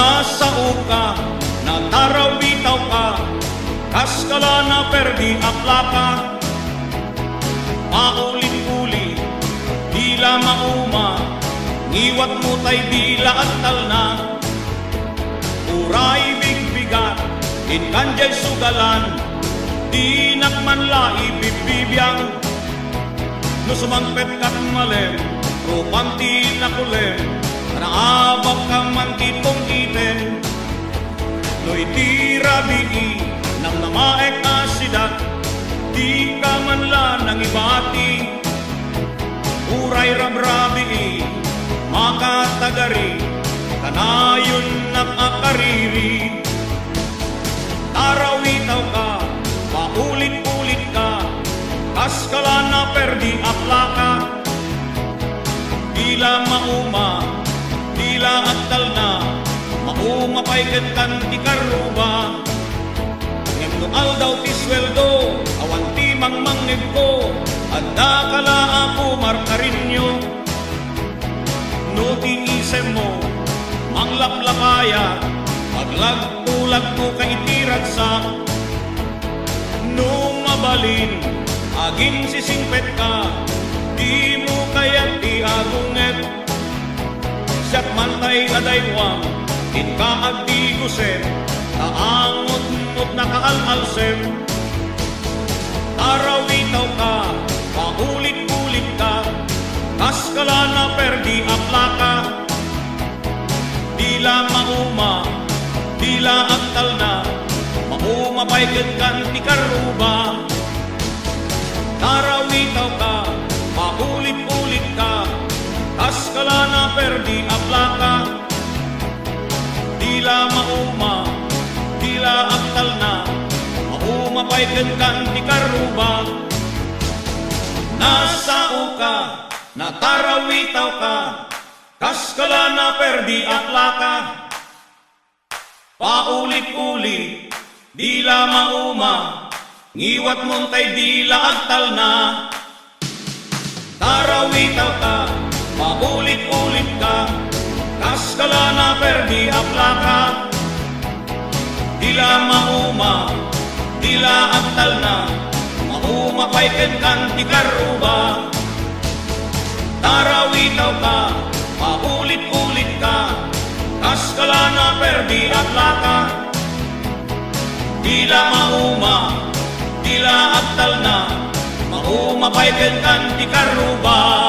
Nasa uka, nataraw bitaw ka, kaskala na perdi aplaka. Maulit-uli, dila mauma, ngiwat mo tay dila at talna. Uray bigbigat, inkanjay sugalan, di nakmanla ibibibiyang. No sumangpet kat malem, rupang di nakulem, naabak kang man kitong iten. No'y di rabii, nang namaek asidat, di ka manla nang ibati. Uray rabrabii, makatagari, kanayon ng akariri. Tarawitaw ka, paulit-ulit ka, kaskala na perdi aplaka. Dila mauma, dila aktal na, mauma paiket kan ti karuba. Ngem noal daw ti sweldo, awan ti mangmangneg ko, adda kala ako markarinyo. No ti isem mo, manglaplapaya, paglag-ulag mo kay itiragsa. No mabalin, aging sisingpet ka, di mo kaya ti agunget. Siyak mantay adaywang, inkaag di guset, taangot-ngot na kaalalsem. Tarawitaw ka, paulit-ulit ka, kaskala na perdi aplaka. Dila mauma, dila aktal na, mauma paiket kan ti karuba. Tarawitaw ka, paulit-ulit ka, kaskala na perdi aplaka. Dila mauma, dila aktal na, mauma paiket kan ti karuba. Nasa uka, natarawitaw ka, kaskala na perdi aplaka. Paulit-ulit, dila mauma, ngiwat mong tay dila agtal na. Tarawitaw ka, paulit-ulit ka, kaskala na perdi aplaka. Dila mauma, dila agtal na, mauma paiket kan ti karuba. Tarawitaw ka, paulit-ulit ka, kaskala na perdi aplaka. Dila mauma, dila aktal na, mauma paiket kan ti karuba.